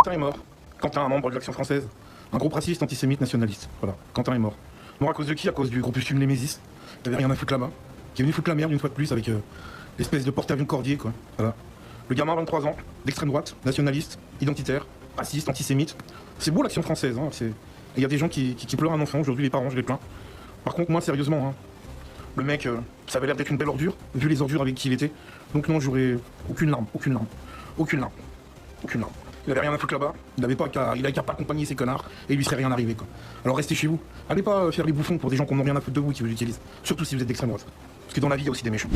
Quentin est mort. Quentin, un membre de l'Action française. Un groupe raciste, antisémite, nationaliste. Voilà, Quentin est mort. Mort à cause de qui? À cause du groupuscule Némésis. Il avait rien à foutre là-bas. Qui est venu foutre la merde une fois de plus avec l'espèce de porte-avions Cordier, quoi. Voilà. Le gamin, 23 ans, d'extrême droite, nationaliste, identitaire, raciste, antisémite. C'est beau l'Action française, hein. Il y a des gens qui pleurent un enfant, aujourd'hui les parents, je les plains. Par contre, moi, sérieusement, hein, le mec, ça avait l'air d'être une belle ordure, vu les ordures avec qui il était. Donc non, j'aurais aucune larme, aucune larme, aucune larme, aucune larme. Il avait rien à foutre là-bas, il avait qu'à pas accompagner ces connards, et il lui serait rien arrivé, quoi. Alors restez chez vous, allez pas faire les bouffons pour des gens qui n'ont rien à foutre de vous qui vous utilisent. Surtout si vous êtes d'extrême droite. Parce que dans la vie, il y a aussi des méchants.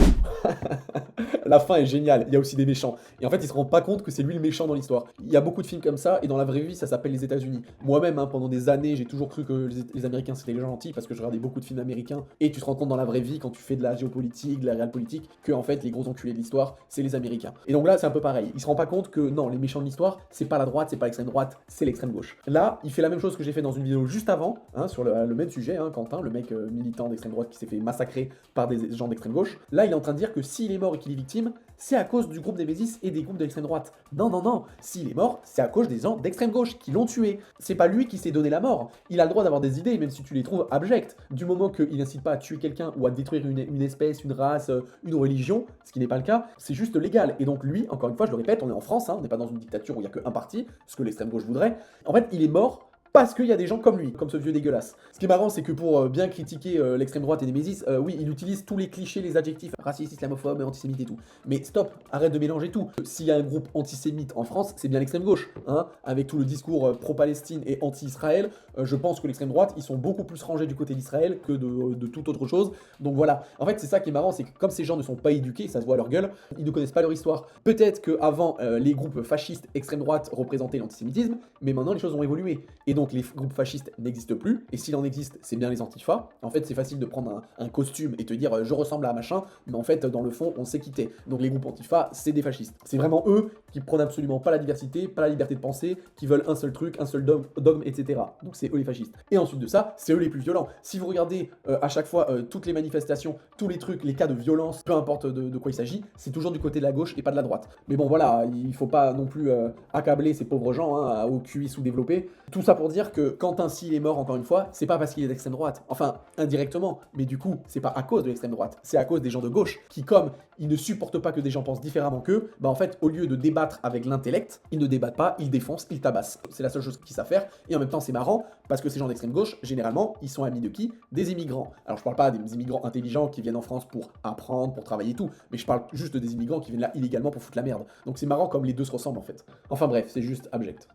La fin est géniale, il y a aussi des méchants. Et en fait, il se rend pas compte que c'est lui le méchant dans l'histoire. Il y a beaucoup de films comme ça, et dans la vraie vie, ça s'appelle les États-Unis. Moi-même, hein, pendant des années, j'ai toujours cru que les Américains c'était les gens gentils, parce que je regardais beaucoup de films américains, et tu te rends compte dans la vraie vie, quand tu fais de la géopolitique, de la réalpolitique, que en fait, les gros enculés de l'histoire, c'est les Américains. Et donc là, c'est un peu pareil. Il se rend pas compte que non, les méchants de l'histoire, c'est pas la droite, c'est pas l'extrême droite, c'est l'extrême gauche. Là, il fait la même chose que j'ai fait dans une vidéo juste avant, hein, sur le même sujet, hein, Quentin, le mec militant d'extrême droite qui s'est fait massacrer par des gens d'extrême gauche. Là, il est en train de dire que s'il est mort et qu'il est victime, c'est à cause du groupe des Némésis et des groupes de l'extrême droite. Non, non, non, s'il est mort, c'est à cause des gens d'extrême gauche qui l'ont tué. C'est pas lui qui s'est donné la mort. Il a le droit d'avoir des idées, même si tu les trouves abjectes. Du moment qu'il n'incite pas à tuer quelqu'un ou à détruire une espèce, une race, une religion, ce qui n'est pas le cas, c'est juste légal. Et donc lui, encore une fois, je le répète, on est en France, hein, on n'est pas dans une dictature où il n'y a qu'un parti, ce que l'extrême gauche voudrait. En fait, il est mort parce qu'il y a des gens comme lui, comme ce vieux dégueulasse. Ce qui est marrant, c'est que pour bien critiquer l'extrême droite et Némésis, oui, il utilise tous les clichés, les adjectifs, raciste, islamophobe, antisémite et tout. Mais stop, arrête de mélanger tout. S'il y a un groupe antisémite en France, c'est bien l'extrême gauche, hein, avec tout le discours pro-Palestine et anti-Israël. Je pense que l'extrême droite, ils sont beaucoup plus rangés du côté d'Israël que de toute autre chose. Donc voilà. En fait, c'est ça qui est marrant, c'est que comme ces gens ne sont pas éduqués, ça se voit à leur gueule, ils ne connaissent pas leur histoire. Peut-être qu'avant, les groupes fascistes extrême droite représentaient l'antisémitisme, mais maintenant les choses ont évolué. Et donc les groupes fascistes n'existent plus, et s'il en existe, c'est bien les antifas. En fait, c'est facile de prendre un costume et te dire je ressemble à un machin, mais en fait, dans le fond, on s'est quitté. Donc les groupes antifas, c'est des fascistes. C'est vraiment eux qui prônent absolument pas la diversité, pas la liberté de penser, qui veulent un seul truc, un seul dogme, etc. Donc c'est eux les fascistes. Et ensuite de ça, c'est eux les plus violents. Si vous regardez à chaque fois toutes les manifestations, tous les trucs, les cas de violence, peu importe de quoi il s'agit, c'est toujours du côté de la gauche et pas de la droite. Mais bon voilà, il faut pas non plus accabler ces pauvres gens hein, au QI sous-développé. Tout ça pour dire que Quentin, s'il est mort, encore une fois, c'est pas parce qu'il est d'extrême droite. Enfin, indirectement. Mais du coup, c'est pas à cause de l'extrême droite. C'est à cause des gens de gauche qui, comme ils ne supportent pas que des gens pensent différemment qu'eux, bah en fait, au lieu de débattre avec l'intellect, ils ne débattent pas, ils défoncent, ils tabassent. C'est la seule chose qu'ils savent faire. Et en même temps, c'est marrant parce que ces gens d'extrême gauche, généralement, ils sont amis de qui? Des immigrants. Alors, je parle pas des immigrants intelligents qui viennent en France pour apprendre, pour travailler et tout. Mais je parle juste des immigrants qui viennent là illégalement pour foutre la merde. Donc, c'est marrant comme les deux se ressemblent en fait. Enfin bref, c'est juste abject.